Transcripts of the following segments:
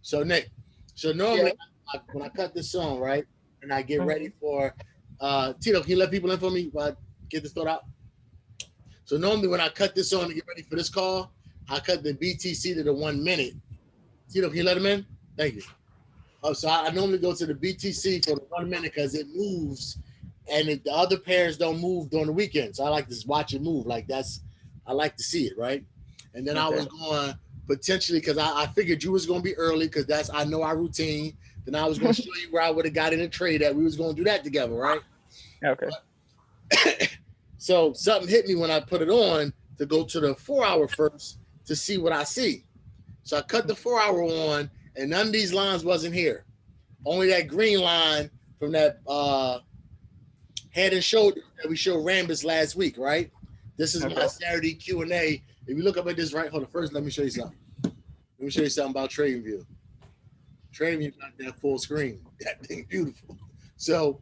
So Nick, so Yeah. normally when I cut this song, right, and I get ready for Tito, can you let people in for me while I get this thought out? So normally when I cut this on to get ready for this call, I cut the BTC to the 1 minute. Tito, can you let him in? Thank you. Oh, so I normally go to the BTC for the 1 minute because it moves, and the other pairs don't move during the weekend. So I like to just watch it move. Like I like to see it, right? And then I Okay. was going potentially because I figured you was going to be early because I know our routine. Then I was going to show you where I would have got in a trade that we was going to do that together, right? Okay. So something hit me when I put it on to go to the 4 hour first to see what I see. So I cut the 4 hour on, and none of these lines wasn't here. Only that green line from that head and shoulders that we showed Rambus last week, right? This is my Okay. Saturday Q&A. If you look up at this, right, hold on. First, let me show you something. Let me show you something about TradingView. TradingView got that full screen. That thing beautiful. So,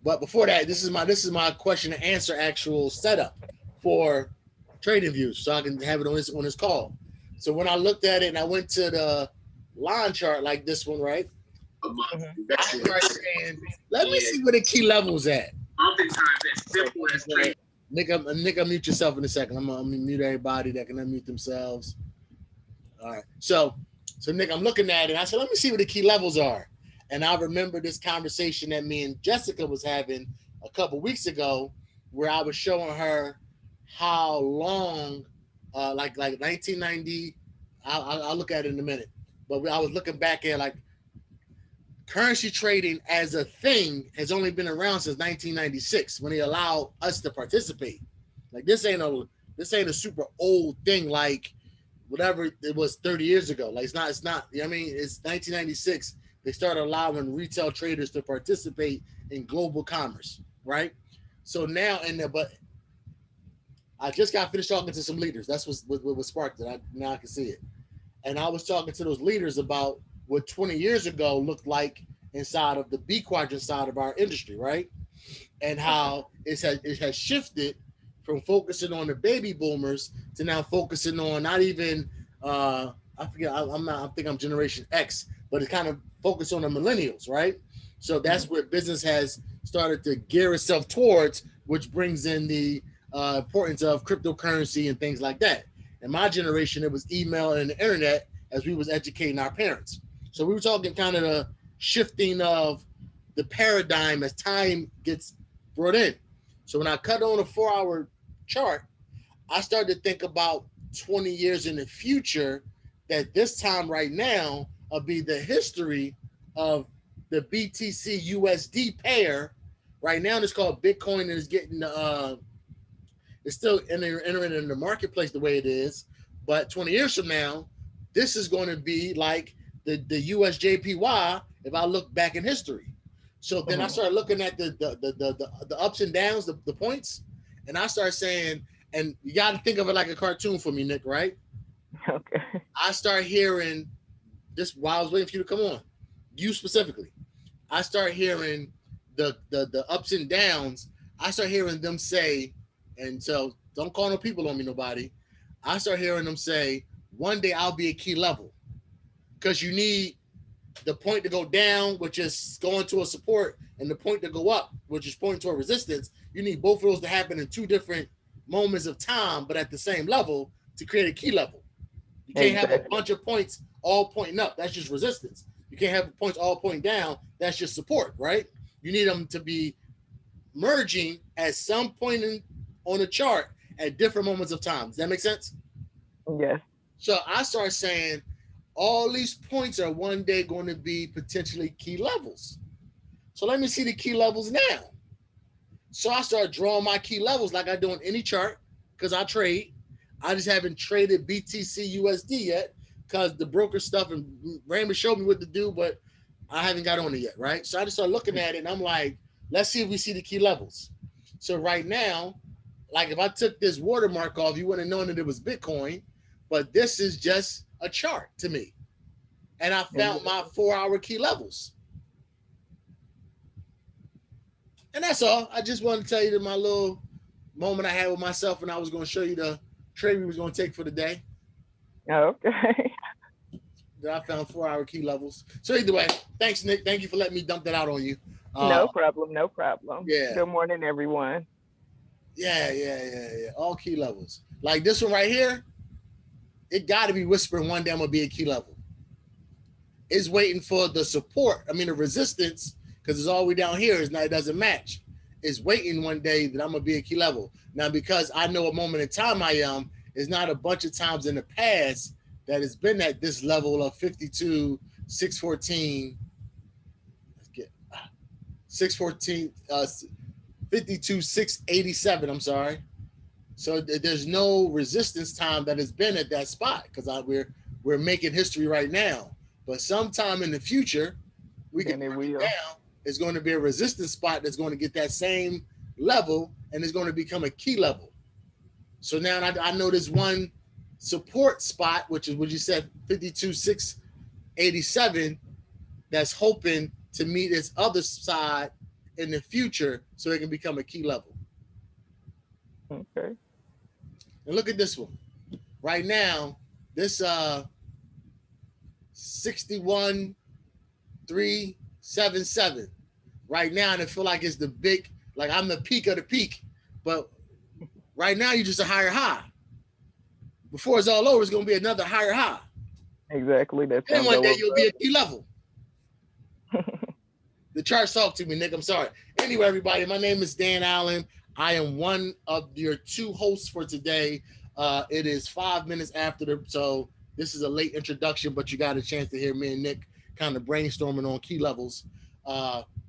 but before that, this is my question and answer actual setup for TradingView, so I can have it on this call. So when I looked at it and I went to the line chart like this one, right? Hmm. I started saying, let me see where the key levels at. Nick, unmute yourself in a second. I'm gonna mute everybody that can unmute themselves. All right. So Nick, I'm looking at it. I said, let me see what the key levels are. And I remember this conversation that me and Jessica was having a couple weeks ago, where I was showing her how long, like 1990. I'll look at it in a minute. But I was looking back at like currency trading as a thing has only been around since 1996 when they allowed us to participate. Like this ain't a super old thing like whatever it was 30 years ago. Like it's not. I mean, it's 1996. They started allowing retail traders to participate in global commerce, right? So now but I just got finished talking to some leaders. That's what sparked it. Now I can see it. And I was talking to those leaders about what 20 years ago looked like inside of the B quadrant side of our industry, right? And Okay. how it has shifted from focusing on the baby boomers to now focusing on not even I forget I'm not I think I'm Generation X, but it's kind of focused on the millennials, right? So Hmm. that's where business has started to gear itself towards, which brings in the importance of cryptocurrency and things like that. In my generation, it was email and the internet as we was educating our parents. So we were talking kind of the shifting of the paradigm as time gets brought in. So when I cut on a 4 hour chart, I started to think about 20 years in the future that this time right now will be the history of the BTC USD pair. Right now it's called Bitcoin and it's still entering in the marketplace the way it is. But 20 years from now, this is going to be like the USJPY if I look back in history. So then I Hmm. started looking at the ups and downs, the points, and I started saying, and you got to think of it like a cartoon for me, Nick, right? Okay. I start hearing this while I was waiting for you to come on, you specifically. I start hearing the ups and downs. I start hearing them say, and so don't call no people on me, nobody. I start hearing them say, one day I'll be a key level because you need the point to go down, which is going to a support, and the point to go up, which is pointing to a resistance. You need both of those to happen in two different moments of time, but at the same level to create a key level. You can't have a Exactly. bunch of points all pointing up. That's just resistance. You can't have points all pointing down. That's just support, right? You need them to be merging at some point on the chart at different moments of time. Does that make sense? Yes. So I start saying all these points are one day going to be potentially key levels. So let me see the key levels now. So I start drawing my key levels like I do on any chart because I trade. I just haven't traded BTC USD yet because the broker stuff and Raymond showed me what to do, but I haven't got on it yet, right? So I just start looking at it and I'm like, let's see if we see the key levels. So right now, like if I took this watermark off, you wouldn't have known that it was Bitcoin, but this is just a chart to me. And I found my Exactly. 4 hour key levels. And that's all. I just wanted to tell you that my little moment I had with myself, and I was going to show you the trade we was going to take for the day. Okay. that I found 4-hour key levels. So either way, thanks, Nick. Thank you for letting me dump that out on you. No problem. No problem. Yeah. Good morning, everyone. Yeah. All key levels. Like this one right here, it got to be whispering one day I'm gonna be a key level. It's waiting for the support. I mean the resistance, because it's all the way down here. Is not, it doesn't match. It's waiting one day that I'm gonna be a key level. Now because I know a moment in time I am. It's not a bunch of times in the past that it's been at this level of 52, 614. Let's get 614, 52, 687. I'm sorry. So there's no resistance time that has been at that spot because we're making history right now. But sometime in the future, we can break it down. It's going to be a resistance spot that's going to get that same level and it's going to become a key level. So now I know there's one support spot, which is what you said, 52, 687, that's hoping to meet its other side in the future so it can become a key level. Okay. And look at this one. Right now, this 61,377. Right now, and it feel like it's the big, like I'm the peak of the peak. But right now, you're just a higher high. Before it's all over, it's going to be another higher high. Exactly. That's then one day you'll be a key level. The charts talk to me, Nick. I'm sorry. Anyway, everybody, my name is Dan Allen. I am one of your two hosts for today. It is 5 minutes after so this is a late introduction, but you got a chance to hear me and Nick kind of brainstorming on key levels.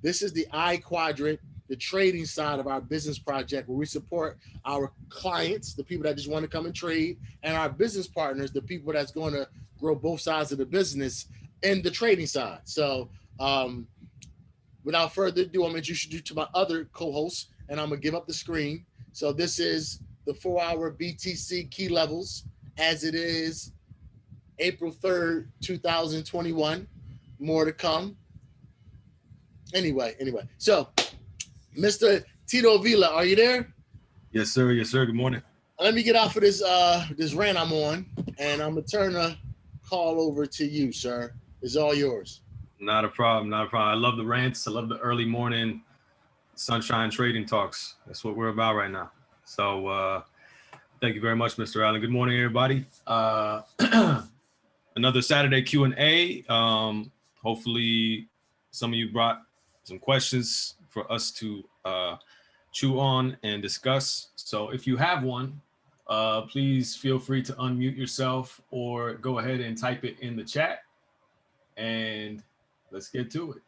This is the I quadrant, the trading side of our business project where we support our clients, the people that just want to come and trade, and our business partners, the people that's going to grow both sides of the business and the trading side. So without further ado, I'm going to introduce you to my other co-hosts, and I'm going to give up the screen. So this is the 4-hour BTC key levels as it is April 3rd, 2021. More to come. Anyway. So, Mr. Tito Vila, are you there? Yes, sir. Good morning. Let me get off of this rant I'm on, and I'm going to turn the call over to you, sir. It's all yours. Not a problem. I love the rants. I love the early morning sunshine trading talks. That's what we're about right now. So thank you very much, Mr. Allen. Good morning, everybody. Another Saturday Q&A. Hopefully some of you brought some questions for us to chew on and discuss. So if you have one, please feel free to unmute yourself or go ahead and type it in the chat. And let's get to it.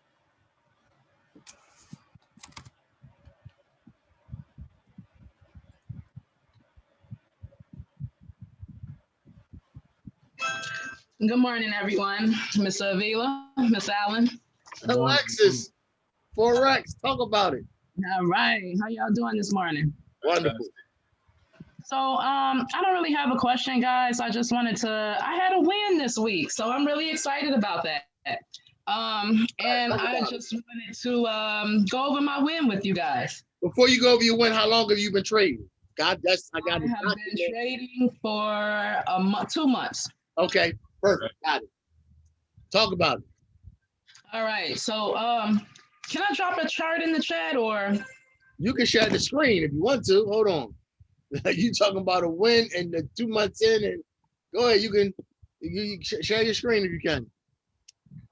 Good morning, everyone. Ms. Avila, Ms. Allen. Alexis, FOREX, talk about it. All right. How y'all doing this morning? Wonderful. So I don't really have a question, guys. I just wanted to, I had a win this week, so I'm really excited about that. And I just wanted to go over my win with you guys. Before you go over your win, how long have you been trading? I have been trading for 2 months. Okay, perfect. Got it. Talk about it. All right. So can I drop a chart in the chat or? You can share the screen if you want to. Hold on. You talking about a win and the 2 months in, and go ahead. You share your screen if you can.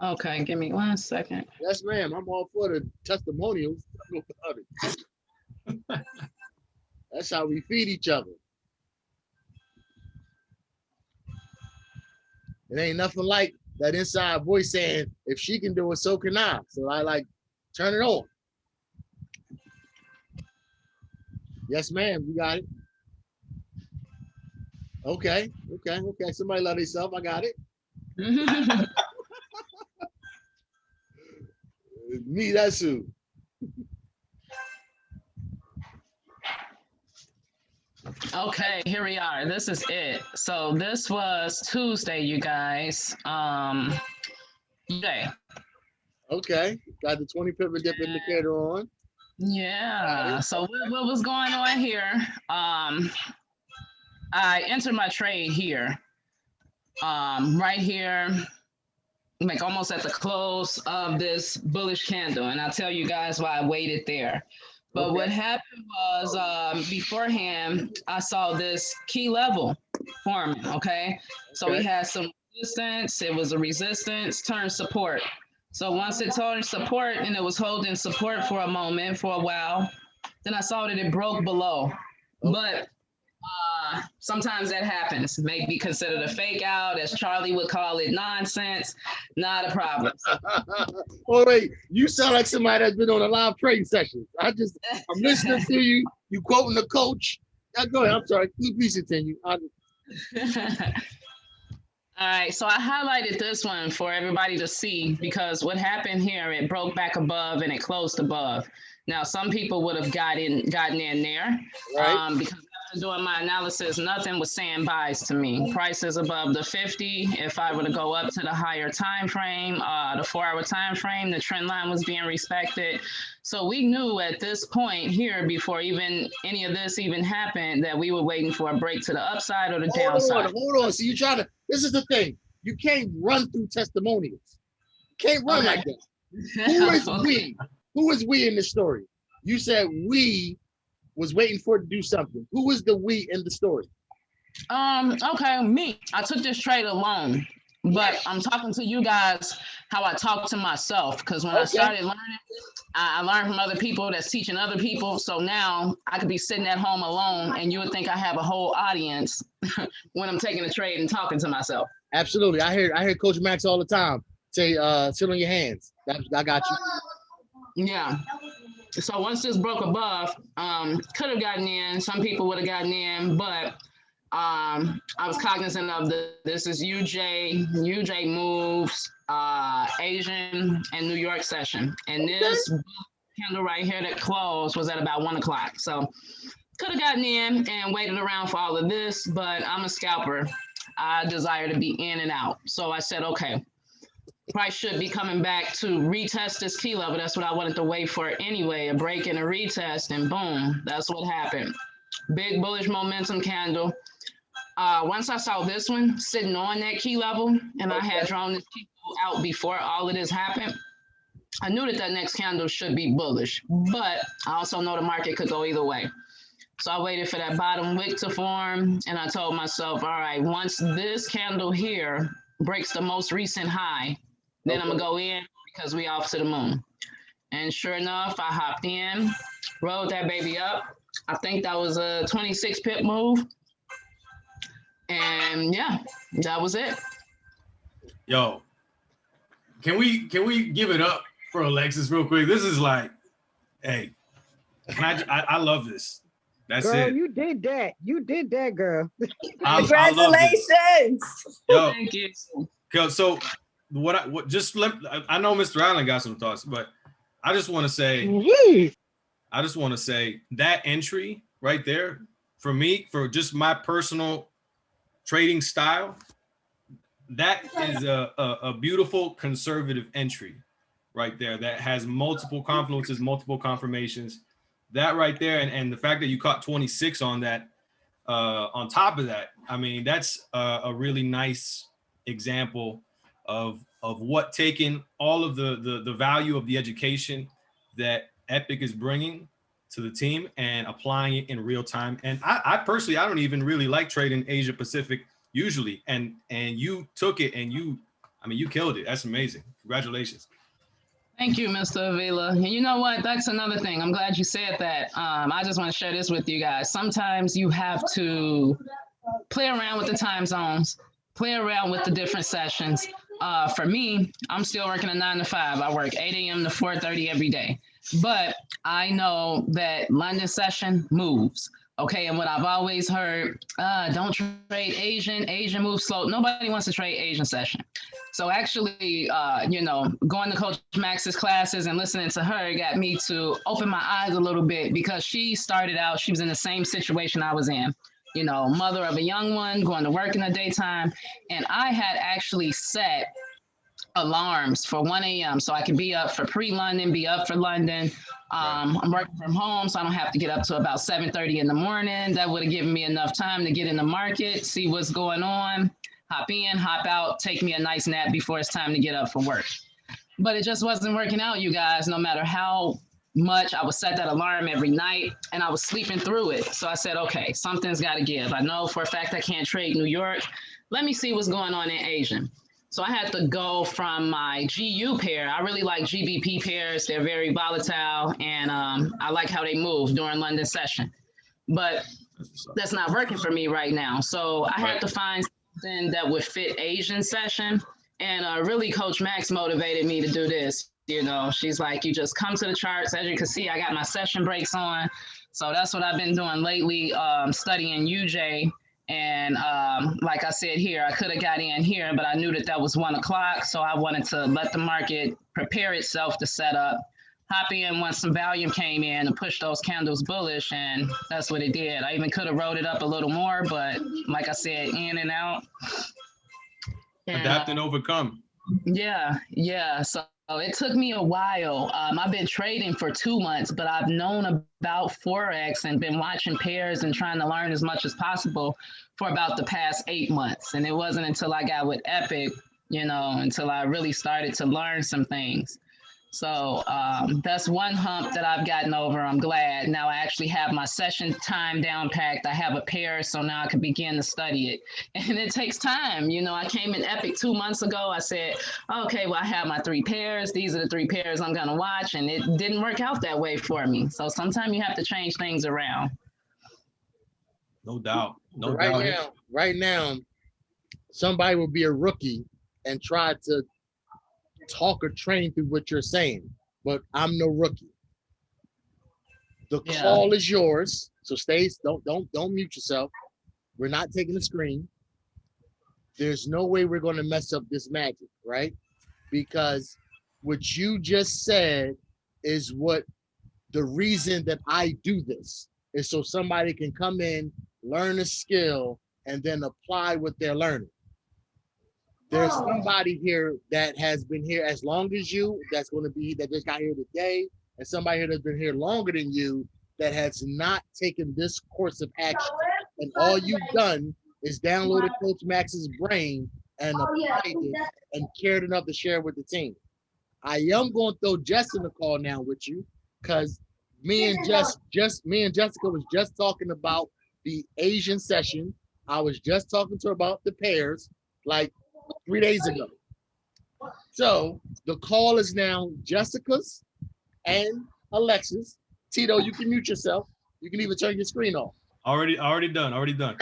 Okay, give me 1 second. Yes, ma'am. I'm all for the testimonials. That's how we feed each other. It ain't nothing like that inside voice saying, if she can do it, so can I. So I turn it on. Yes, ma'am. You got it. Okay. Somebody love themselves. I got it. Me, that's who. Okay, here we are. This is it. So this was Tuesday, you guys. Today. Okay, got the 20 pivot dip indicator on. Yeah. So what was going on here? I entered my trade here. Right here. like almost at the close of this bullish candle. And I'll tell you guys why I waited there. But what happened was beforehand, I saw this key level forming, okay? So we had some resistance. It was a resistance, turned support. So once it turned support and it was holding support for a moment, for a while, then I saw that it broke below. But sometimes that happens. May be considered a fake out, as Charlie would call it, nonsense. Not a problem. Oh wait, you sound like somebody that's been on a live trading session. I'm listening to you. You quoting the coach. Go ahead. I'm sorry. Please continue. All right, so I highlighted this one for everybody to see because what happened here, it broke back above and it closed above. Now, some people would have gotten in there, right. Because after doing my analysis, nothing was saying buys to me. Prices above the 50. If I were to go up to the higher time frame, the 4-hour time frame, the trend line was being respected. So we knew at this point here, before even any of this even happened, that we were waiting for a break to the upside or the downside. Hold on. So you try to. This is the thing. You can't run through testimonials. You can't run like that. Who is we? Who is we in this story? You said we was waiting for it to do something. Who is the we in the story? Okay, me. I took this trade alone, but I'm talking to you guys how I talk to myself, because when I started learning, I learned from other people that's teaching other people. So now I could be sitting at home alone and you would think I have a whole audience when I'm taking a trade and talking to myself. Absolutely. I hear Coach Max all the time say, sit on your hands. I got you. Yeah. So once this broke above, could have gotten in. Some people would have gotten in, but I was cognizant of this is UJ moves, Asian and New York session. And this candle right here that closed was at about 1 o'clock. So could have gotten in and waited around for all of this, but I'm a scalper. I desire to be in and out. So I said, okay, price should be coming back to retest this key level. That's what I wanted to wait for anyway, a break and a retest, and boom, that's what happened. Big bullish momentum candle. Once I saw this one sitting on that key level, and I had drawn this key out before all of this happened, I knew that next candle should be bullish, but I also know the market could go either way. So I waited for that bottom wick to form, and I told myself, all right, once this candle here breaks the most recent high, then I'm gonna go in because we off to the moon. And sure enough, I hopped in, rolled that baby up. I think that was a 26 pip move. And yeah, that was it. Yo, can we give it up for Alexis real quick? This is like, hey, I love this. That's girl, it. You did that. You did that, girl. Congratulations. Yo, thank you. So I know Mr. Allen got some thoughts, but I just want to say that entry right there, for me, for just my personal trading style, that is a beautiful conservative entry right there that has multiple confluences, multiple confirmations. That right there, and the fact that you caught 26 on that, on top of that, I mean, that's a really nice example of what taking all of the value of the education that Epic is bringing to the team and applying it in real time. And I personally, I don't even really like trading Asia Pacific usually, and you took it and you killed it. That's amazing. Congratulations. Thank you, Mr. Avila. And you know what? That's another thing. I'm glad you said that. I just want to share this with you guys. Sometimes you have to play around with the time zones, play around with the different sessions. For me, I'm still working a 9 to 5. I work 8 a.m. to 4:30 every day. But I know that London session moves. Okay, and what I've always heard, don't trade Asian moves slow. Nobody wants to trade Asian session. So actually, going to Coach Max's classes and listening to her got me to open my eyes a little bit, because she started out, she was in the same situation I was in, mother of a young one, going to work in the daytime. And I had actually set alarms for 1 a.m. so I could be up for pre-London, be up for London. I'm working from home, so I don't have to get up to about 7:30 in the morning. That would have given me enough time to get in the market, see what's going on. hop in, hop out, take me a nice nap before it's time to get up for work. But it just wasn't working out, you guys, no matter how much I would set that alarm every night, and I was sleeping through it. So I said, okay, something's got to give. I know for a fact I can't trade New York. Let me see what's going on in Asian. So I had to go from my GU pair. I really like GBP pairs. They're very volatile, and I like how they move during London session. But that's not working for me right now. So I had to find something that would fit Asian session. And really, Coach Max motivated me to do this. You know, she's like, you just come to the charts. As you can see, I got my session breaks on. So that's what I've been doing lately, studying UJ. And like I said here, I could have got in here, but I knew that that was 1 o'clock. So I wanted to let the market prepare itself to set up, hop in once some volume came in and push those candles bullish. And that's what it did. I even could have rolled it up a little more, but like I said, in and out. Adapt and overcome. Yeah. So it took me a while. I've been trading for 2 months, but I've known about Forex and been watching pairs and trying to learn as much as possible for about the past 8 months. And it wasn't until I got with Epic, you know, until I really started to learn some things. So that's one hump that I've gotten over. I'm glad. Now I actually have my session time down packed. I have a pair, so now I can begin to study it. And it takes time. You know, I came in Epic 2 months ago. I said, okay, well, I have my 3 pairs. These are the 3 pairs I'm going to watch. And it didn't work out that way for me. So sometimes you have to change things around. No doubt. No right doubt. Now, right now, somebody will be a rookie and try to talk or train through what you're saying, but I'm no rookie. The call is yours, so don't mute yourself. We're not taking the screen. There's no way we're going to mess up this magic, right? Because what you just said is what the reason that I do this is, so somebody can come in, learn a skill, and then apply what they're learning. There's somebody here that has been here as long as you, that just got here today, and somebody here that's been here longer than you that has not taken this course of action. And all you've done is downloaded Coach Max's brain and applied it and cared enough to share with the team. I am going to throw Jess in the call now with you, because me and Jessica was just talking about the Asian session. I was just talking to her about the pairs, like 3 days ago. So the call is now Jessica's and Alexis. Tito, you can mute yourself. You can even turn your screen off. Already done.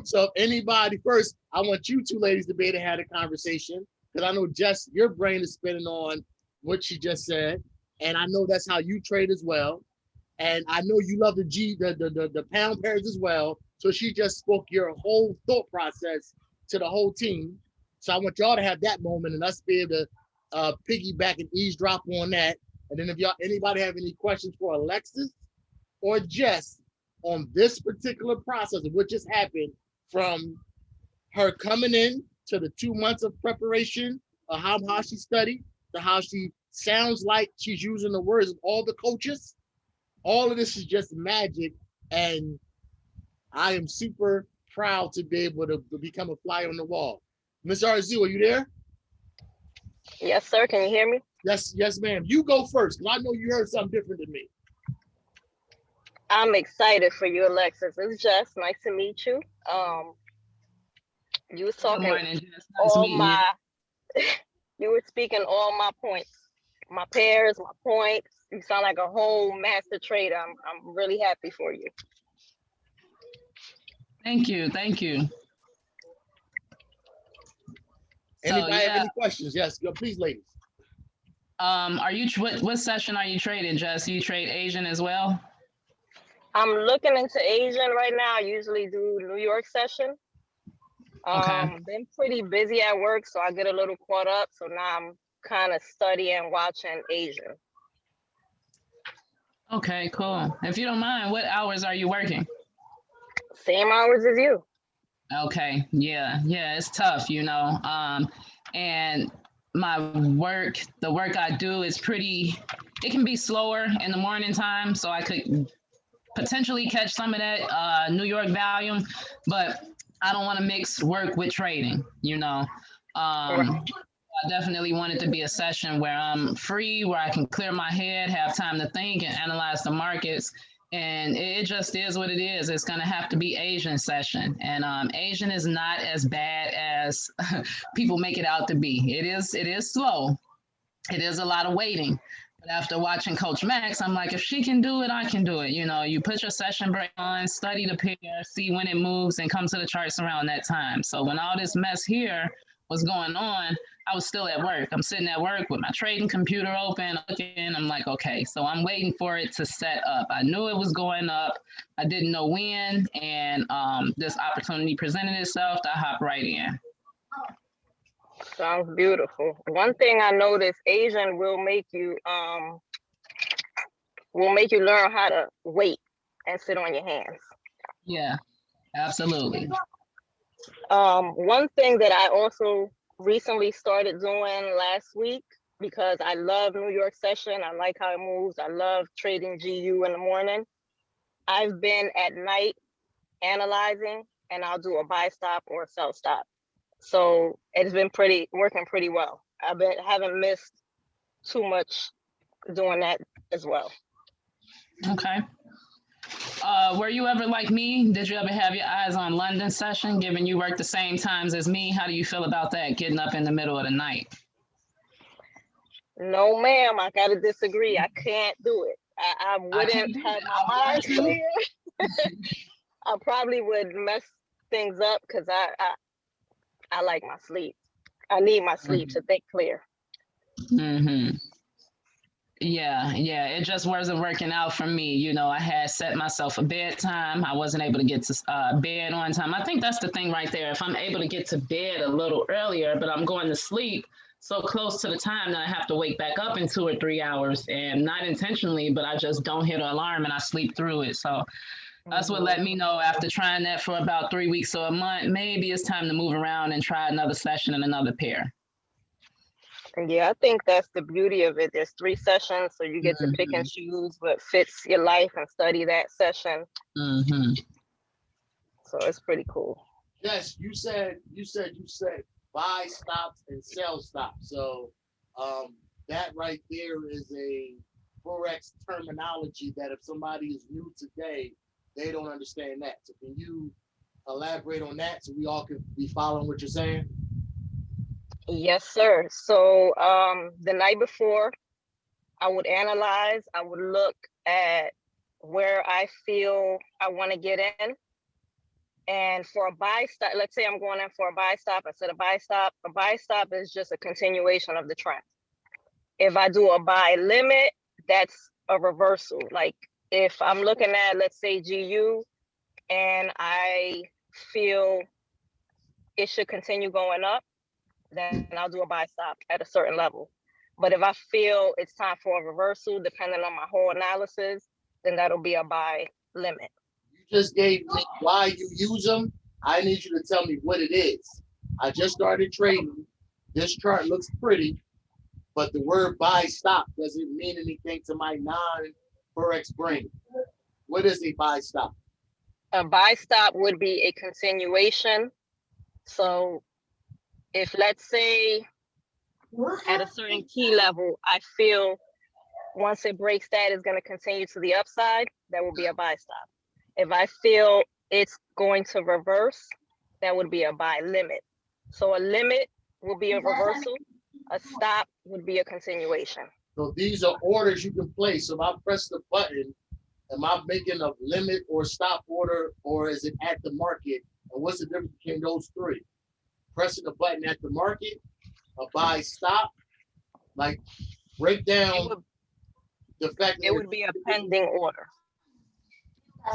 So if anybody, first, I want you 2 ladies to be able to have a conversation, because I know, Jess, your brain is spinning on what she just said, and I know that's how you trade as well. And I know you love the pound pairs as well. So she just spoke your whole thought process to the whole team. So I want y'all to have that moment and us be able to piggyback and eavesdrop on that. And then if anybody have any questions for Alexis or Jess on this particular process of what just happened, from her coming in to the 2 months of preparation, of how she studied, to how she sounds like she's using the words of all the coaches, all of this is just magic. And I am super proud to be able to become a fly on the wall. Ms. Arzu, are you there? Yes, sir. Can you hear me? Yes, ma'am. You go first, because I know you heard something different than me. I'm excited for you, Alexis. It's Jess. Nice to meet you. You was talking you were speaking all my points, my pairs, my points. You sound like a whole master trader. I'm really happy for you. Thank you. Anybody have any questions? Yes, go, please, ladies. Are you what session are you trading, Jess? You trade Asian as well? I'm looking into Asian right now. I usually do New York session. Okay. Been pretty busy at work, so I get a little caught up. So now I'm kind of studying, watching Asian. Okay, cool. If you don't mind, what hours are you working? Same hours as you. Okay, yeah, it's tough, you know. And the work I do is it can be slower in the morning time, so I could potentially catch some of that New York volume, but I don't want to mix work with trading, you know. I definitely want it to be a session where I'm free, where I can clear my head, have time to think and analyze the markets. And it just is what it is. It's going to have to be Asian session. And Asian is not as bad as people make it out to be. It is slow. It is a lot of waiting. But after watching Coach Max, I'm like, if she can do it, I can do it. You know, you put your session break on, study the pair, see when it moves, and come to the charts around that time. So when all this mess here was going on, I was still at work. I'm sitting at work with my trading computer open, looking. I'm like, okay, so I'm waiting for it to set up. I knew it was going up. I didn't know when, and this opportunity presented itself. I hopped right in. Sounds beautiful. One thing I noticed, Asian will make you learn how to wait and sit on your hands. Yeah, absolutely. One thing that I also recently started doing last week, because I love New York session, I like how it moves, I love trading GU in the morning. I've been at night analyzing, and I'll do a buy stop or a sell stop. So it's been working pretty well. Haven't missed too much doing that as well. Okay. Were you ever like me? Did you ever have your eyes on London session, given you work the same times as me? How do you feel about that, getting up in the middle of the night? No, ma'am, I gotta disagree. I can't do it. I wouldn't have my mind clear. I probably would mess things up because I like my sleep. I need my sleep to think clear. Mm-hmm. Yeah, it just wasn't working out for me. You know, I had set myself a bedtime. I wasn't able to get to bed on time. I think that's the thing right there. If I'm able to get to bed a little earlier, but I'm going to sleep so close to the time that I have to wake back up in 2 or 3 hours, and not intentionally, but I just don't hit an alarm and I sleep through it. So that's what let me know, after trying that for about 3 weeks or a month, maybe it's time to move around and try another session and another pair. Yeah, I think that's the beauty of it. There's 3 sessions, so you get to pick and choose what fits your life and study that session. So it's pretty cool. Yes, you said buy stops and sell stops. So that right there is a Forex terminology that if somebody is new today, they don't understand that. So can you elaborate on that so we all can be following what you're saying? Yes, sir. So the night before, I would analyze. I would look at where I feel I want to get in. And for a buy stop, let's say I'm going in for a buy stop. I said a buy stop is just a continuation of the trend. If I do a buy limit, that's a reversal. Like if I'm looking at, let's say GU, and I feel it should continue going up, then I'll do a buy stop at a certain level. But if I feel it's time for a reversal, depending on my whole analysis, then that'll be a buy limit. You just gave me why you use them. I need you to tell me what it is. I just started trading. This chart looks pretty, but the word buy stop doesn't mean anything to my non-Forex brain. What is a buy stop? A buy stop would be a continuation. So if, let's say, at a certain key level, I feel once it breaks that, it's going to continue to the upside, that will be a buy stop. If I feel it's going to reverse, that would be a buy limit. So a limit will be a reversal. A stop would be a continuation. So these are orders you can place. So if I press the button, am I making a limit or stop order, or is it at the market? And what's the difference between those 3? Pressing the button at the market, a buy stop, like break down the fact that it would be a pending order.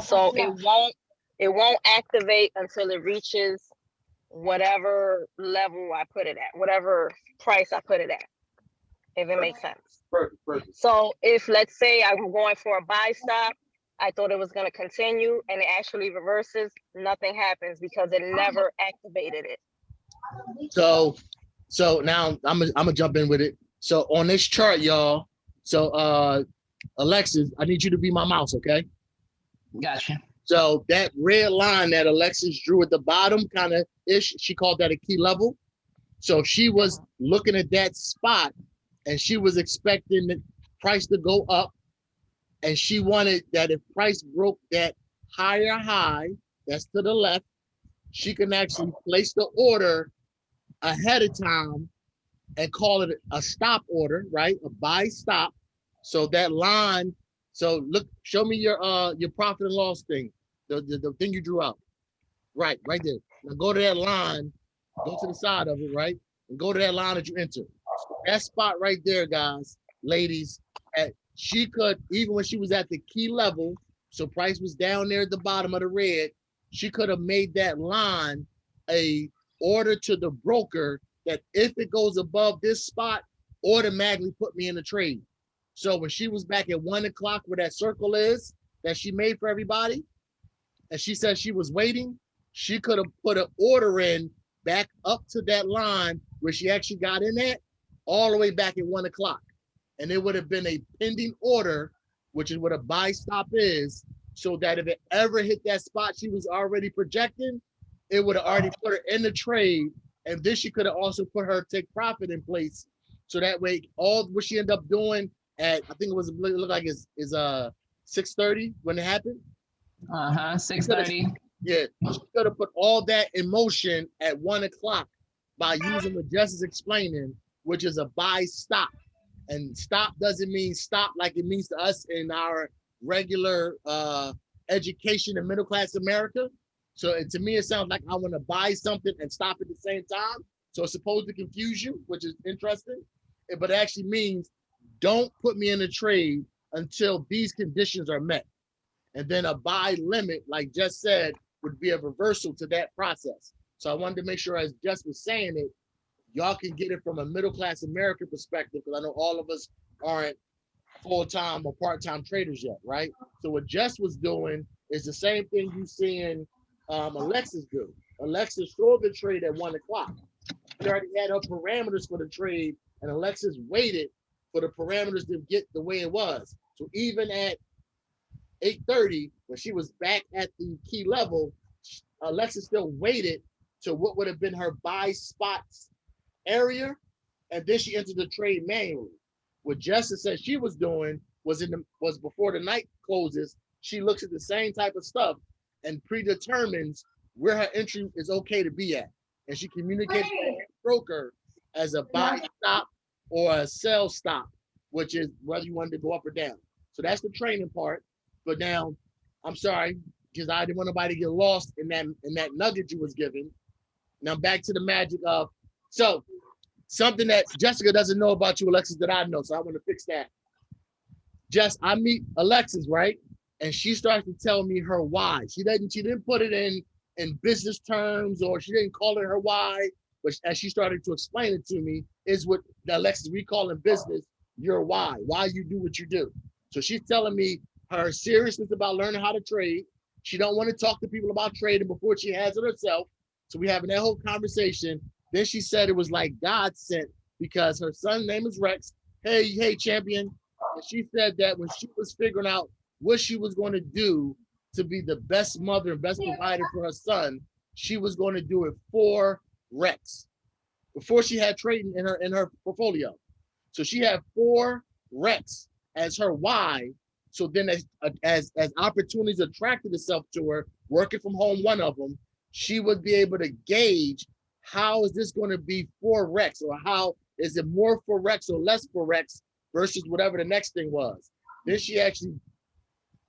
So it won't activate until it reaches whatever level I put it at, whatever price I put it at, if it makes sense. Perfect. So if, let's say, I'm going for a buy stop, I thought it was going to continue and it actually reverses, nothing happens because it never activated it. So now I'm gonna jump in with it. So on this chart, y'all, so Alexis, I need you to be my mouse, okay? Gotcha. So that red line that Alexis drew at the bottom, kind of ish, she called that a key level. So she was looking at that spot and she was expecting the price to go up. And she wanted that if price broke that higher high, that's to the left, she can actually place the order ahead of time and call it a stop order, right? A buy stop. So that line, so look, show me your profit and loss thing, the thing you drew out. Right there. Now go to that line, go to the side of it, right? And go to that line that you entered. So that spot right there, guys, ladies, she could, even when she was at the key level, so price was down there at the bottom of the red, she could have made that line a order to the broker that if it goes above this spot, automatically put me in the trade. So when she was back at 1 o'clock where that circle is that she made for everybody, and she said she was waiting, she could have put an order in back up to that line where she actually got in at, all the way back at 1 o'clock. And it would have been a pending order, which is what a buy stop is, so that if it ever hit that spot she was already projecting, it would have already put her in the trade. And then she could have also put her take profit in place. So that way, all what she ended up doing at, I think it was, it looked like it's 6:30 when it happened. 6:30. Yeah, she could have put all that in motion at 1 o'clock by using what Jess is explaining, which is a buy stop. And stop doesn't mean stop like it means to us in our regular education in middle class America. So to me, it sounds like I want to buy something and stop at the same time. So it's supposed to confuse you, which is interesting. But it actually means don't put me in a trade until these conditions are met. And then a buy limit, like Jess said, would be a reversal to that process. So I wanted to make sure, as Jess was saying it, y'all can get it from a middle-class American perspective, because I know all of us aren't full-time or part-time traders yet, right? So what Jess was doing is the same thing you seeing Alexis do. Alexis saw the trade at 1 o'clock. She already had her parameters for the trade, and Alexis waited for the parameters to get the way it was. So even at 8:30, when she was back at the key level, Alexis still waited to what would have been her buy spots area, and then she entered the trade manually. What Jessica said she was doing was before the night closes, she looks at the same type of stuff and predetermines where her entry is okay to be at, and she communicates with the broker as a buy stop or a sell stop, which is whether you wanted to go up or down. So that's the training part. But now, I'm sorry, because I didn't want nobody to get lost in that nugget you was given. Now back to the magic of, so something that Jessica doesn't know about you, Alexis, that I know. So I want to fix that. Jess, I meet Alexis, right? And she starts to tell me her why. She didn't put it in business terms, or she didn't call it her why, but as she started to explain it to me, is what Alexis, we call in business your why you do what you do. So she's telling me her seriousness about learning how to trade. She don't want to talk to people about trading before she has it herself. So we having that whole conversation. Then she said it was like God sent, because her son's name is Rex. Hey, champion. And she said that when she was figuring out what she was going to do to be the best mother and best provider for her son, she was going to do it for Rex before she had trading in her portfolio. So she had 4 Rex as her why. So then as opportunities attracted itself to her, working from home, one of them, she would be able to gauge, how is this going to be for Rex, or how is it more for Rex or less for Rex versus whatever the next thing was. Then she actually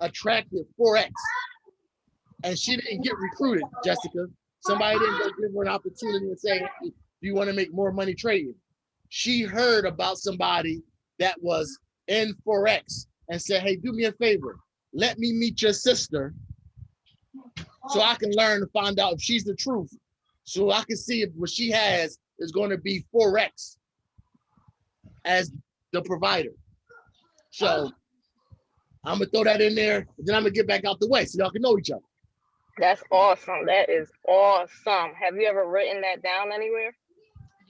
attracted FOREX, and she didn't get recruited, Jessica. Somebody didn't go give her an opportunity and say, hey, do you want to make more money trading? She heard about somebody that was in FOREX and said, hey, do me a favor. Let me meet your sister so I can learn to find out if she's the truth. So I can see if what she has is going to be FOREX as the provider. So I'm going to throw that in there, and then I'm going to get back out the way so y'all can know each other. That's awesome. That is awesome. Have you ever written that down anywhere?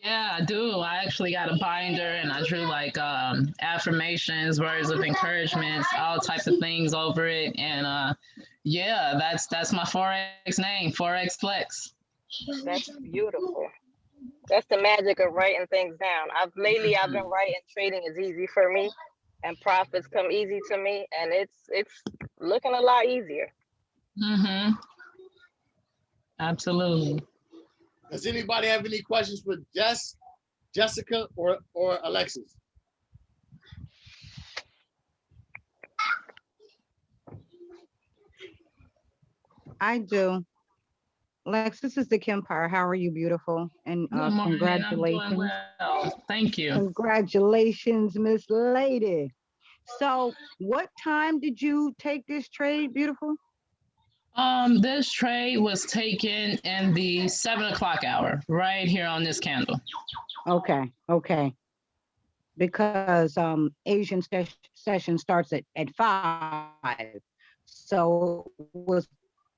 Yeah, I do. I actually got a binder, and I drew like affirmations, words of encouragement, all types of things over it. And Yeah, that's my Forex name, Forex Flex. That's beautiful. That's the magic of writing things down. I've been writing trading is easy for me, and profits come easy to me, and it's looking a lot easier. Mm-hmm. Absolutely. Does anybody have any questions for Jessica, or Alexis? I do. Lex, this is the Kempire. How are you, beautiful? And Good morning. I'm doing congratulations. well. Thank you. Congratulations, Miss Lady. So what time did you take this trade, beautiful? This trade was taken in the 7 o'clock hour, right here on this candle. Okay, okay. Because Asian session starts at 5. So it was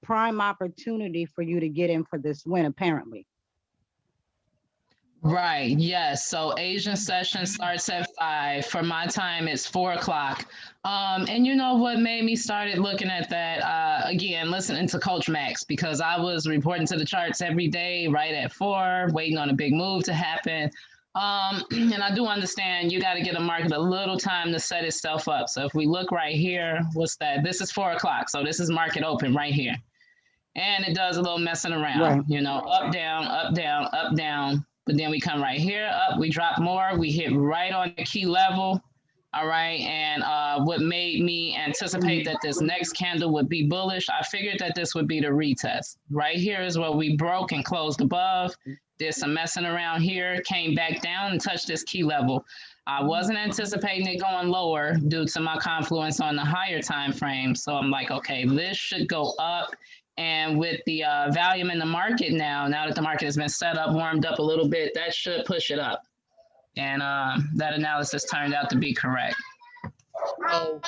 prime opportunity for you to get in for this win, apparently. Right. Yes. So Asian session starts at 5. For my time, it's 4 o'clock. And you know what made me started looking at that again, listening to Coach Max, because I was reporting to the charts every day, right at 4, waiting on a big move to happen. And I do understand you got to get a market a little time to set itself up. So if we look right here, what's that? This is 4 o'clock. So this is market open right here. And it does a little messing around, right. You know, up, down, up, down, up, down. But then we come right here up, we drop more, we hit right on the key level. All right. And what made me anticipate that this next candle would be bullish, I figured that this would be the retest. Right here is where we broke and closed above. Did some messing around here, came back down and touched this key level. I wasn't anticipating it going lower due to my confluence on the higher time frame. So I'm like, okay, this should go up. And with the volume in the market now that the market has been set up, warmed up a little bit, that should push it up. And that analysis turned out to be correct. So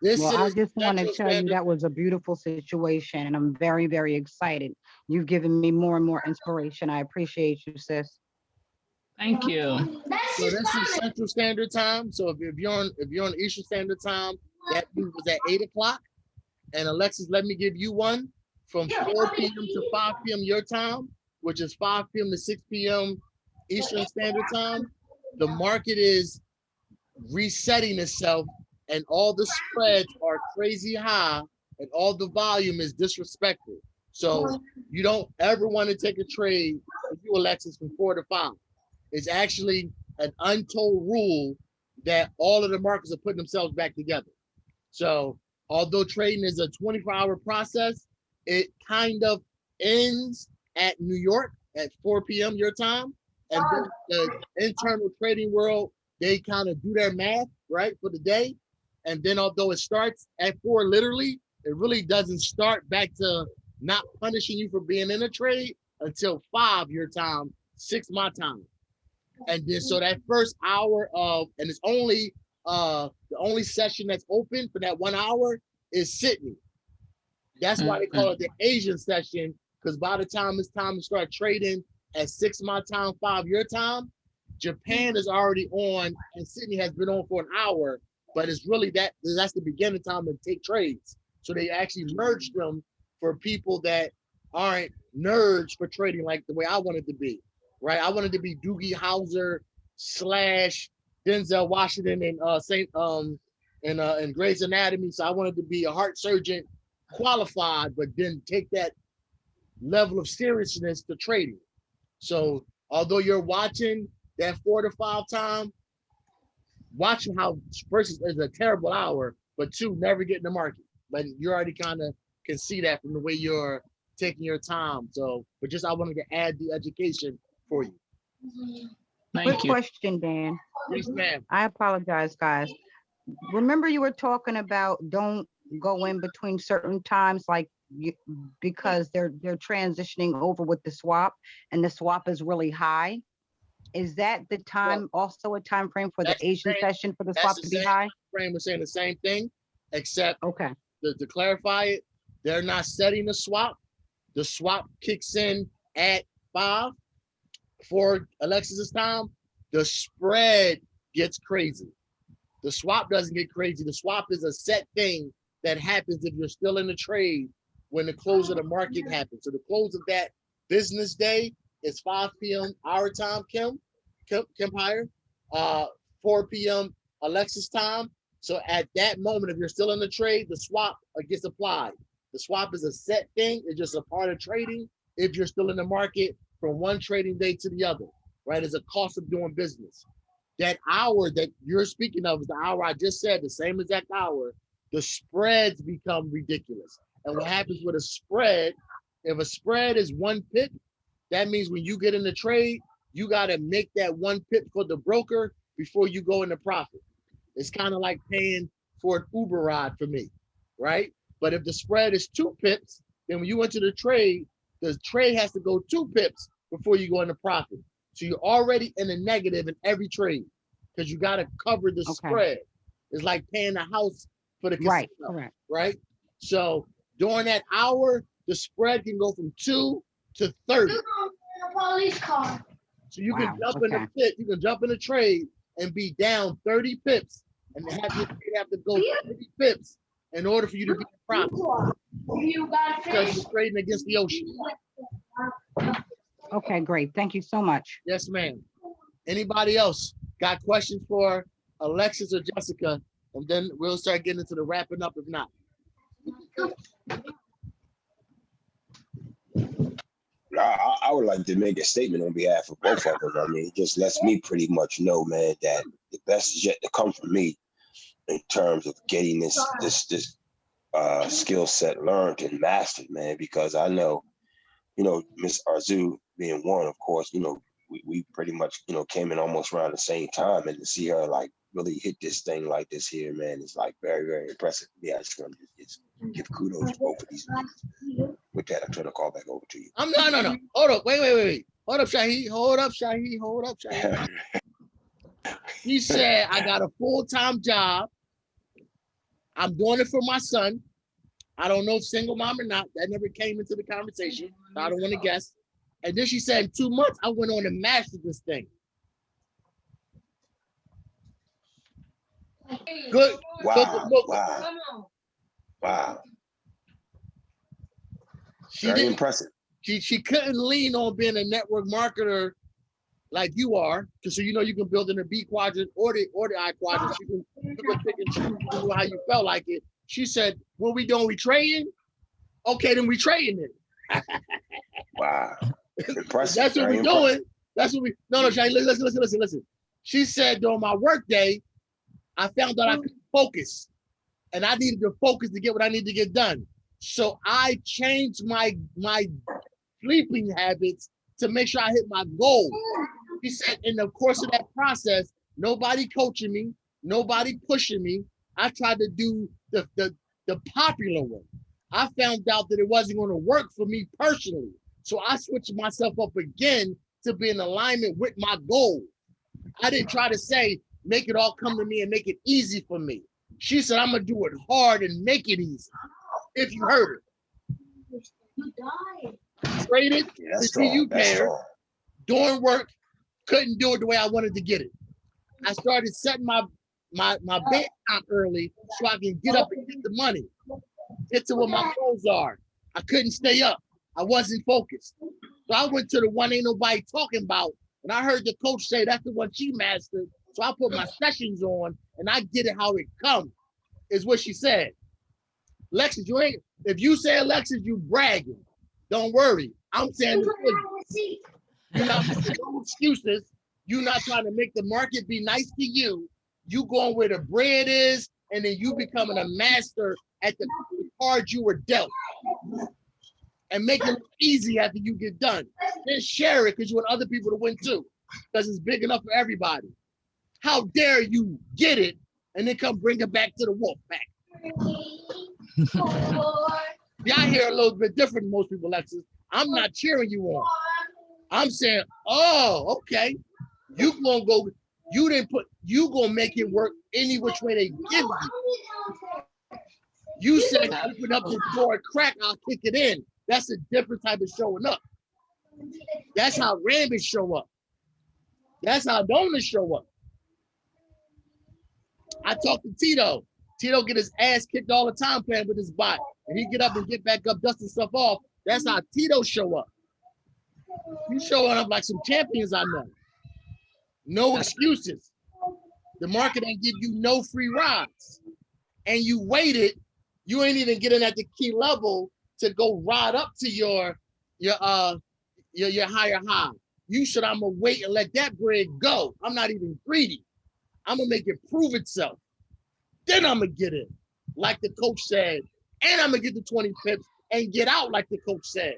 I just want to tell you that was a beautiful situation, and I'm very, very excited. You've given me more and more inspiration. I appreciate you, sis. Thank you. So this is Central Standard Time. So if you're on Eastern Standard Time, that was at 8 o'clock. And Alexis, let me give you one from 4 p.m. to 5 p.m. your time, which is 5 p.m. to 6 p.m. Eastern Standard Time. The market is resetting itself, and all the spreads are crazy high, and all the volume is disrespectful. So you don't ever want to take a trade with you, Alexis, from 4 to 5. It's actually an untold rule that all of the markets are putting themselves back together. So although trading is a 24-hour process, it kind of ends at New York at 4 p.m. your time. And then the internal trading world, they kind of do their math, right, for the day. And then although it starts at 4 literally, it really doesn't start back to not punishing you for being in a trade until 5 your time, 6 my time. And then so that first hour of, and it's only the only session that's open for that 1 hour is Sydney. That's why they call it the Asian session, because by the time it's time to start trading at 6 my time, 5 your time, Japan is already on and Sydney has been on for an hour, but it's really that's the beginning time to take trades. So they actually merged them for people that aren't nerds for trading like the way I wanted to be, right? I wanted to be Doogie Howser / Denzel Washington and Grey's Anatomy. So I wanted to be a heart surgeon qualified, but then take that level of seriousness to trading. So although you're watching that 4 to 5 time, watching how first is a terrible hour, but 2, never get in the market. But you already kind of can see that from the way you're taking your time. So, but just I wanted to add the education for you. Quick question, Dan. Yes, ma'am. I apologize, guys. Remember you were talking about don't go in between certain times, like because they're transitioning over with the swap, and the swap is really high. Is that the time, also a time frame for the Asian session for the swap to be high? Frame was saying the same thing, except okay. To clarify it, they're not setting the swap. The swap kicks in at 5 for Alexis's time. The spread gets crazy. The swap doesn't get crazy. The swap is a set thing that happens if you're still in the trade when the close of the market happens. So the close of that business day is 5 p.m. our time, Kim Hire, 4 p.m. Alexis time. So at that moment, if you're still in the trade, the swap gets applied. The swap is a set thing. It's just a part of trading. If you're still in the market from one trading day to the other, right? It's a cost of doing business. That hour that you're speaking of is the hour I just said, the same exact hour. The spreads become ridiculous. And what happens with a spread, if a spread is 1 pip, that means when you get in the trade, you got to make that 1 pip for the broker before you go into profit. It's kind of like paying for an Uber ride for me, right? But if the spread is 2 pips, then when you enter the trade has to go 2 pips before you go into profit. So you're already in a negative in every trade because you got to cover the spread. It's like paying a house for the casino, right? So during that hour, the spread can go from 2 to 30. Police car. So you can jump in the pit, you can jump in the trade and be down 30 pips and have your trade have to go 30 pips in order for you to be in profit. Because you're trading against the ocean. Okay, great. Thank you so much. Yes, ma'am. Anybody else got questions for Alexis or Jessica? And then we'll start getting into the wrapping up if not. I would like to make a statement on behalf of both of them. I mean, it just lets me pretty much know, man, that the best is yet to come from me in terms of getting this skill set learned and mastered, man, because I know, Miss Arzu being one, of course, we pretty much, came in almost around the same time, and to see her like really hit this thing like this here, man, is like very, very impressive. Yeah, I just want to give kudos to both of these ladies. With that, I'm trying to call back over to you. No. Hold up. Wait. Hold up, Shaheed. Hold up, Shaheed. He said, I got a full-time job. I'm doing it for my son. I don't know if single mom or not. That never came into the conversation. So I don't want to guess. And then she said, in 2 months, I went on and mastered this thing. Good. Wow. Very impressive. She couldn't lean on being a network marketer like you are, because you can build in the B quadrant or the I quadrant. You can pick and choose how you felt like it. She said, "What we doing? We trading? Okay, then we trading it." Wow, impressive. That's what we're doing. That's what we. No, Shai, listen. She said during my work day, I found that I couldn't focus, and I needed to focus to get what I need to get done. So I changed my sleeping habits to make sure I hit my goal. She said, in the course of that process, nobody coaching me, nobody pushing me. I tried to do the popular way. I found out that it wasn't going to work for me personally. So I switched myself up again to be in alignment with my goal. I didn't try to say, make it all come to me and make it easy for me. She said, I'm going to do it hard and make it easy. If you heard her. You died. Traded to see you pair, doing work, couldn't do it the way I wanted to get it. I started setting my bed out early so I can get up and get the money. Get to what my goals are. I couldn't stay up. I wasn't focused. So I went to the one ain't nobody talking about, and I heard the coach say that's the one she mastered. So I put my sessions on and I get it how it comes, is what she said. Lexus, if you say Alexis, you bragging. Don't worry. I'm saying you're not making no excuses. You're not trying to make the market be nice to you. You going where the bread is, and then you becoming a master at the cards you were dealt. And make it easy after you get done. Then share it because you want other people to win too. Because it's big enough for everybody. How dare you get it and then come bring it back to the wolf pack? Yeah, I hear a little bit different than most people, Lexus. I'm not cheering you on. I'm saying, oh, okay. You gonna make it work any which way they give you. You said open up the door, crack, I'll kick it in. That's a different type of showing up. That's how rabbits show up. That's how donors show up. I talked to Tito. Tito get his ass kicked all the time playing with his bot. And he get up and get back up, dusting stuff off. That's how Tito show up. You showing up like some champions I know. No excuses. The market ain't give you no free rides. And you waited, you ain't even getting at the key level to go ride up to your higher high. You should, I'm gonna wait and let that bread go. I'm not even greedy. I'm gonna make it prove itself. Then I'm gonna get in, like the coach said, and I'm gonna get the 20 pips and get out like the coach said.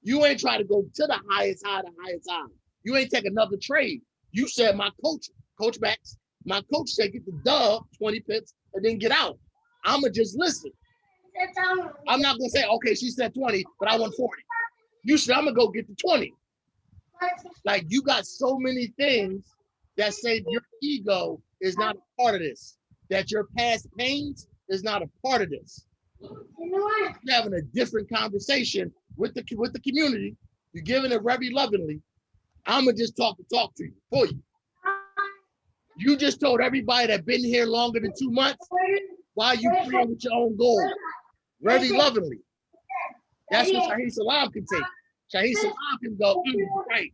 You ain't trying to go to the highest high, the highest high. You ain't take another trade. You said my coach, Coach Max, my coach said get the dub, 20 pips, and then get out. I'ma just listen. I'm not gonna say, okay, she said 20, but I want 40. You said I'm gonna go get the 20. Like, you got so many things that say your ego is not a part of this, that your past pains is not a part of this. You're having a different conversation with the community. You're giving it very lovingly. I'ma just talk to you for you. You just told everybody that been here longer than 2 months why you playing with your own goal. Very lovingly. That's what Shaheed Salam can take. Shaheed Salam can go, right.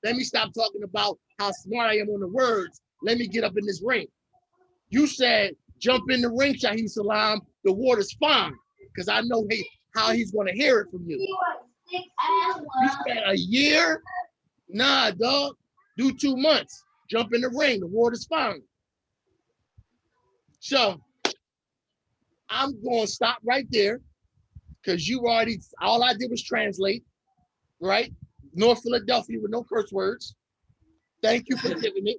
Let me stop talking about how smart I am on the words. Let me get up in this ring. You said, jump in the ring, Shaheed Salam. The water's fine. Because I know how he's going to hear it from you. You spent a year? Nah, dog. Do 2 months. Jump in the ring. The water's fine. So, I'm going to stop right there. Because you already, all I did was translate. Right? North Philadelphia with no curse words. Thank you for giving it.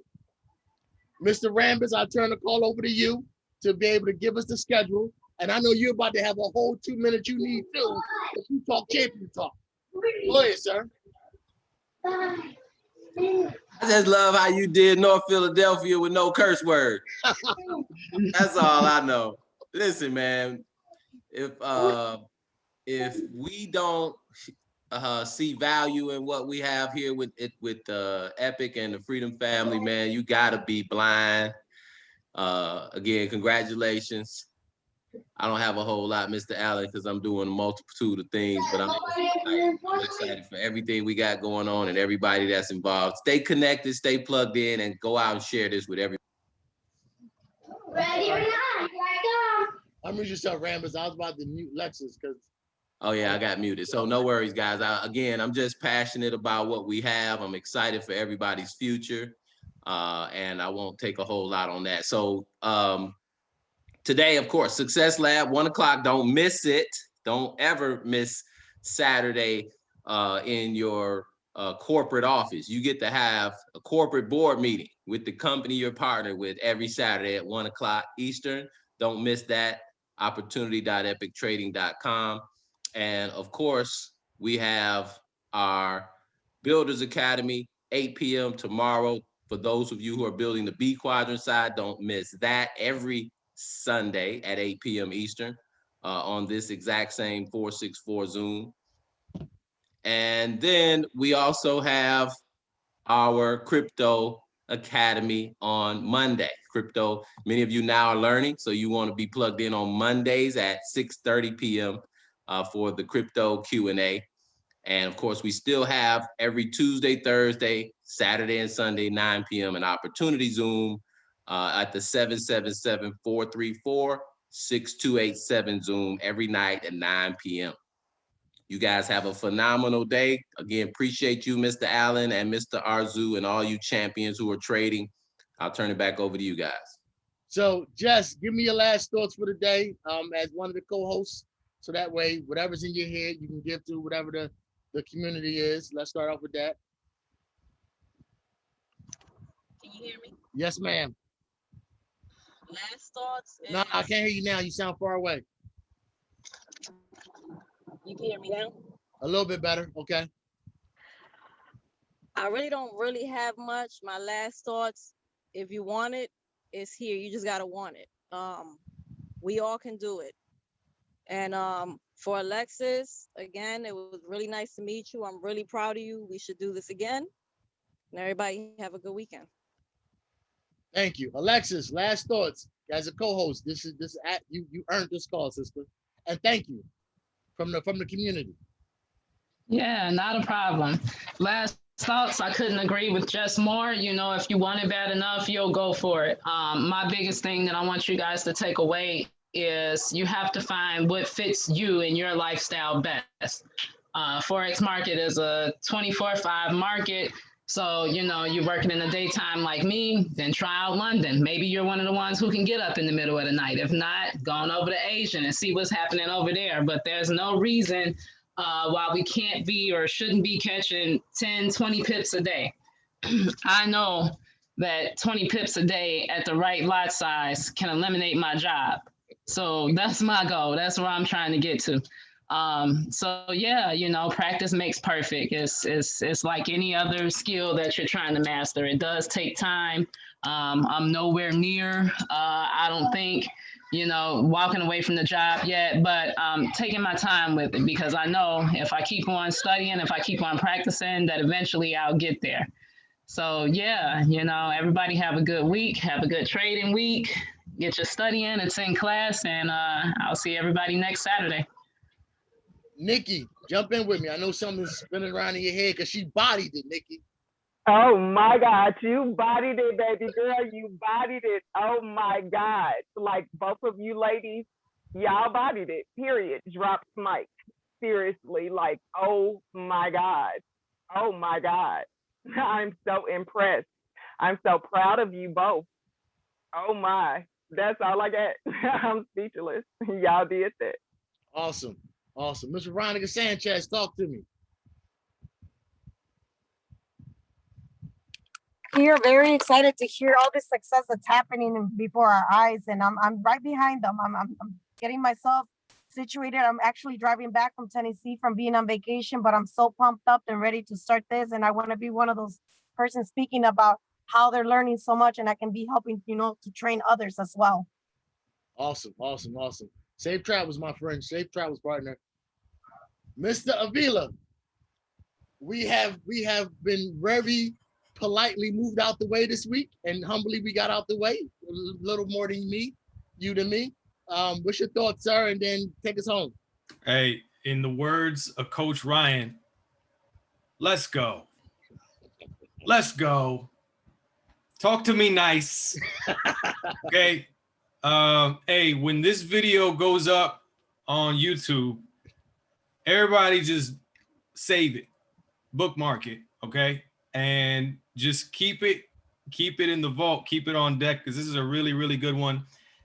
Mr. Rambis, I turn the call over to you to be able to give us the schedule. And I know you're about to have a whole 2 minutes you need too, if you talk champion talk. Go ahead, sir. I just love how you did North Philadelphia with no curse word. That's all I know. Listen, man, if we don't see value in what we have here with Epic and the Freedom Family, man, you gotta be blind. Again, congratulations. I don't have a whole lot, Mr. Allen, because I'm doing a multitude of things, but I'm excited for everything we got going on and everybody that's involved. Stay connected, stay plugged in, and go out and share this with everybody. Ready or not, here I come. I'm mute yourself, Rambis. I was about to mute Lexus because. Oh yeah, I got muted. So no worries, guys. Again, I'm just passionate about what we have. I'm excited for everybody's future, and I won't take a whole lot on that. So today, of course, Success Lab, 1 o'clock. Don't miss it. Don't ever miss Saturday in your corporate office. You get to have a corporate board meeting with the company you're partnered with every Saturday at 1 o'clock Eastern. Don't miss that. Opportunity.epictrading.com. And of course, we have our Builders Academy, 8 p.m. tomorrow. For those of you who are building the B quadrant side, don't miss that every Sunday at 8 p.m. Eastern on this exact same 464 Zoom. And then we also have our Crypto Academy on Monday. Crypto, many of you now are learning, so you want to be plugged in on Mondays at 6:30 p.m. For the crypto Q&A. And of course, we still have every Tuesday, Thursday, Saturday, and Sunday, 9 p.m. an opportunity Zoom at the 777-434-6287 Zoom every night at 9 p.m. You guys have a phenomenal day. Again, appreciate you, Mr. Allen and Mr. Arzu and all you champions who are trading. I'll turn it back over to you guys. So, Jess, give me your last thoughts for the day as one of the co-hosts. So that way, whatever's in your head, you can give to whatever the community is. Let's start off with that. Can you hear me? Yes, ma'am. Last thoughts? No, I can't hear you now. You sound far away. You can hear me now? A little bit better. Okay. I really don't have much. My last thoughts, if you want it, it's here. You just got to want it. We all can do it. And for Alexis, again, it was really nice to meet you. I'm really proud of you. We should do this again. And everybody have a good weekend. Thank you. Alexis, last thoughts. as a co-host. This is you earned this call, sister, and thank you from the community. Yeah, not a problem. Last thoughts, I couldn't agree with just more. You know, if you want it bad enough, you'll go for it. My biggest thing that I want you guys to take away is you have to find what fits you and your lifestyle best. Forex market is a 24/5 market. So, you know, you're working in the daytime like me, then try out London. Maybe you're one of the ones who can get up in the middle of the night. If not, go on over to Asian and see what's happening over there. But there's no reason why we can't be or shouldn't be catching 10, 20 pips a day. I know that 20 pips a day at the right lot size can eliminate my job. So that's my goal. That's where I'm trying to get to. So yeah, you know, practice makes perfect. It's like any other skill that you're trying to master. It does take time. I'm nowhere near, I don't think, you know, walking away from the job yet, but taking my time with it because I know if I keep on studying, if I keep on practicing, that eventually I'll get there. So yeah, you know, everybody have a good week, have a good trading week, get your study in, attend class, and I'll see everybody next Saturday. Nikki, jump in with me. I know something's spinning around in your head because she bodied it, Nikki. Oh my God, you bodied it, baby girl. You bodied it. Oh my God. Like both of you ladies, y'all bodied it. Period. Drop mic. Seriously. Like, oh my God. Oh my God. I'm so impressed. I'm so proud of you both. Oh my. That's all I got. I'm speechless. Y'all did that. Awesome. Awesome. Mr. Veronica Sanchez, talk to me. We are very excited to hear all this success that's happening before our eyes, and I'm right behind them. I'm getting myself situated. I'm actually driving back from Tennessee from being on vacation, but I'm so pumped up and ready to start this. And I want to be one of those persons speaking about how they're learning so much, and I can be helping, you know, to train others as well. Awesome, awesome, awesome. Safe travels, my friend. Safe travels, partner. Mr. Avila, we have been very politely moved out the way this week, and humbly we got out the way a little more than you than me. What's your thoughts, sir? And then take us home. Hey, in the words of Coach Ryan, let's go. Let's go. Talk to me nice. Okay. Hey, when this video goes up on YouTube, everybody just save it, bookmark it, okay? And just keep it in the vault, keep it on deck, because this is a really, really good one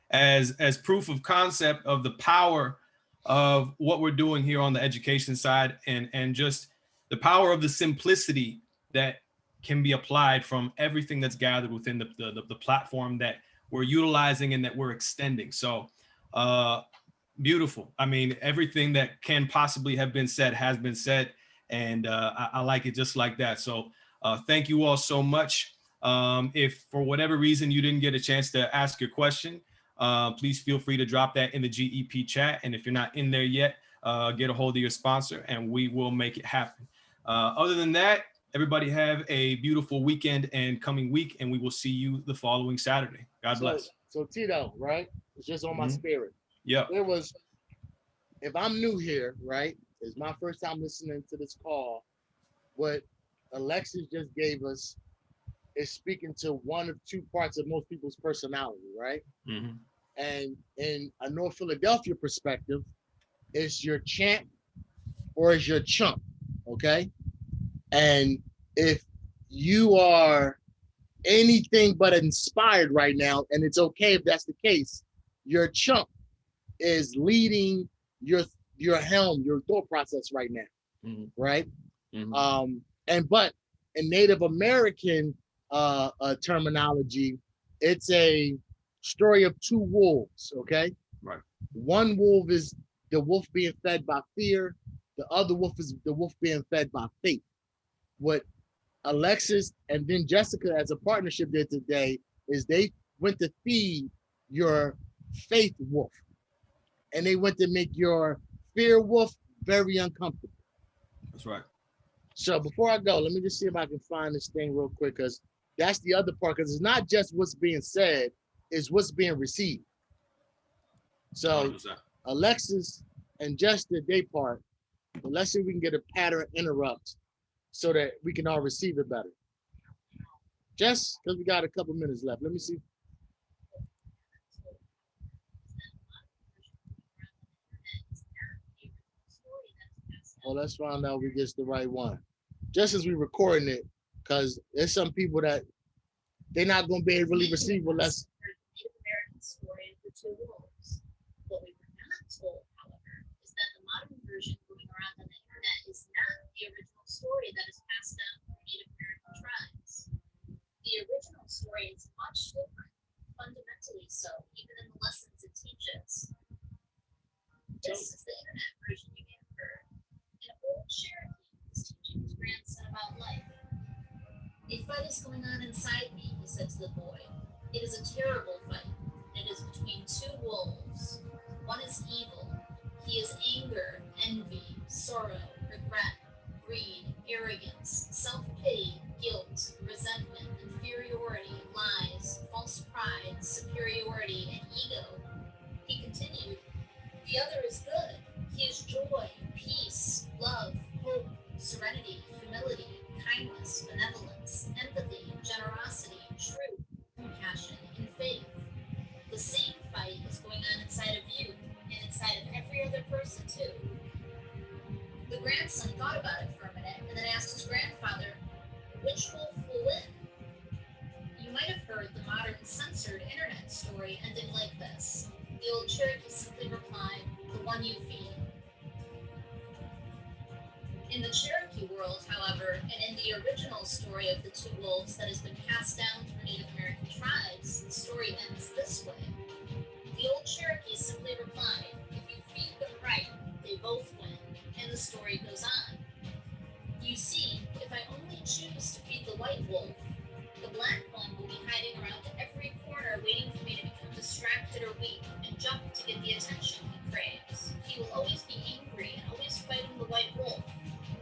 as proof of concept of the power of what we're doing here on the education side, and just the power of the simplicity that can be applied from everything that's gathered within the platform that we're utilizing and that we're extending. So beautiful. I mean, everything that can possibly have been said has been said, and I like it just like that. So thank you all so much. If for whatever reason you didn't get a chance to ask your question, please feel free to drop that in the GEP chat. And if you're not in there yet, get a hold of your sponsor and we will make it happen. Other than that, everybody have a beautiful weekend and coming week, and we will see you the following Saturday. God bless. So Tito, right? It's just on my spirit. Yeah. There was, if I'm new here, right? It's my first time listening to this call. What Alexis just gave us is speaking to one of two parts of most people's personality, right? Mm-hmm. And in a North Philadelphia perspective, is your champ or is your chump, okay? And if you are anything but inspired right now, and it's okay if that's the case, your chump is leading your helm, your thought process right now, right? But in Native American terminology, it's a story of two wolves, okay? Right. One wolf is the wolf being fed by fear. The other wolf is the wolf being fed by faith. What Alexis and then Jessica as a partnership did today is they went to feed your faith wolf, and they went to make your fear wolf very uncomfortable. That's right. So before I go, let me just see if I can find this thing real quick, because that's the other part, because it's not just what's being said, is what's being received. So 100%. Alexis and Jess did their part, but let's see if we can get a pattern interrupt so that we can all receive it better. Jess, because we got a couple minutes left. Let me see. Well, let's find out we get the right one. Just as we recording it, because there's some people that they're not going to be able to really receive unless. Native American story of the two wolves. What we were not told, however, is that the modern version going around on the internet is not the original story that is passed down from Native American tribes. The original story is much different, fundamentally so, even in the lessons it teaches. This is the internet version you may have heard. An old Cherokee is teaching his grandson about life. A fight is going on inside me, he said to the boy. It is a terrible fight. It is between two wolves. One is evil. He is anger, envy, sorrow, regret, greed, arrogance, self-pity, guilt, resentment, inferiority, lies, false pride, superiority, and ego. He continued, the other is good. He is joy, peace, love, hope, serenity, humility, kindness, benevolence, empathy, generosity, truth, compassion, and faith. The same fight is going on inside of you and inside of every other person too. The grandson thought about it for a minute and then asked his grandfather, which wolf will win? You might have heard the modern censored internet story ending like this. The old Cherokee simply replied, the one you feed. In the Cherokee world, however, and in the original story of the two wolves that has been passed down through Native American tribes, the story ends this way. The old Cherokee simply replied, if you feed them right, they both win, and the story goes on. You see, if I only choose to feed the white wolf, the black one will be hiding around every corner waiting for me to become distracted or weak and jump to get the attention he craves. He will always be angry and always fighting the white wolf.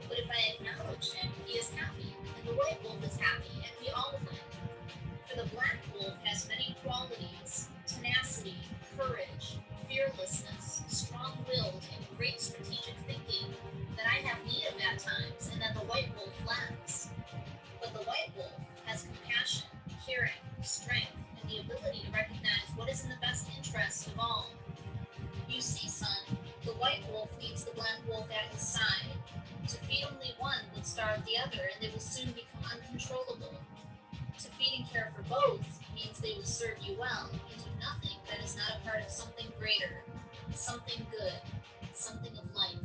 But if I acknowledge him, he is happy, and the white wolf is happy, and we all win. For the black wolf has many qualities, tenacity, courage, fearlessness, strong-willed, and great strategic thinking that I have need of at times, and that the white wolf lacks. But the white wolf has compassion, caring, strength, and the ability to recognize what is in the best interest of all. You see, son, the white wolf needs the black wolf at his side. To feed only one would starve the other, and they will soon become uncontrollable. To feed and care for both means they will serve you well and do nothing that is not a part of something greater, something good, something of life.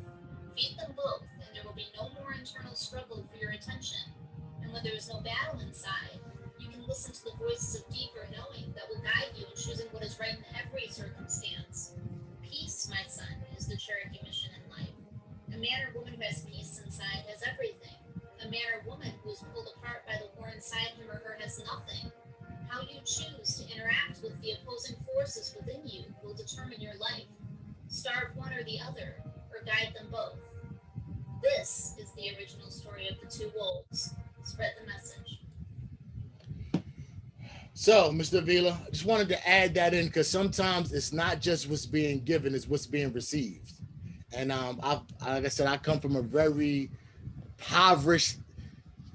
Feed them both, and there will be no more internal struggle for your attention. And when there is no battle inside, you can listen to the voices of deeper knowing that will guide you in choosing what is right in every circumstance. Peace, my son, is the Cherokee mission in life. A man or woman who has peace inside has everything. A man or woman who is pulled apart by the war inside him or her has nothing. How you choose to interact with the opposing forces within you will determine your life. Starve one or the other, or guide them both. This is the original story of the two wolves. Spread the message. So, Mr. Avila, I just wanted to add that in because sometimes it's not just what's being given, it's what's being received. And like I said, I come from a very impoverished,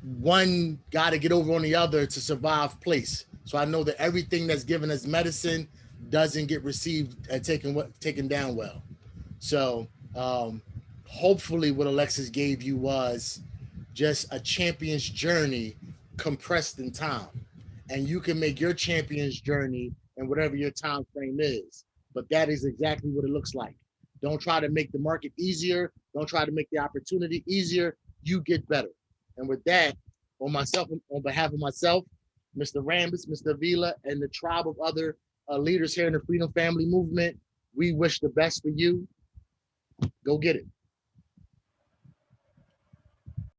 one got to get over on the other to survive place. So I know that everything that's given as medicine doesn't get received and taken down well. So hopefully what Alexis gave you was just a champion's journey compressed in time. And you can make your champion's journey in whatever your time frame is. But that is exactly what it looks like. Don't try to make the market easier. Don't try to make the opportunity easier. You get better. And with that, on behalf of myself, Mr. Rambis, Mr. Avila, and the tribe of other leaders here in the Freedom Family Movement, we wish the best for you. Go get it.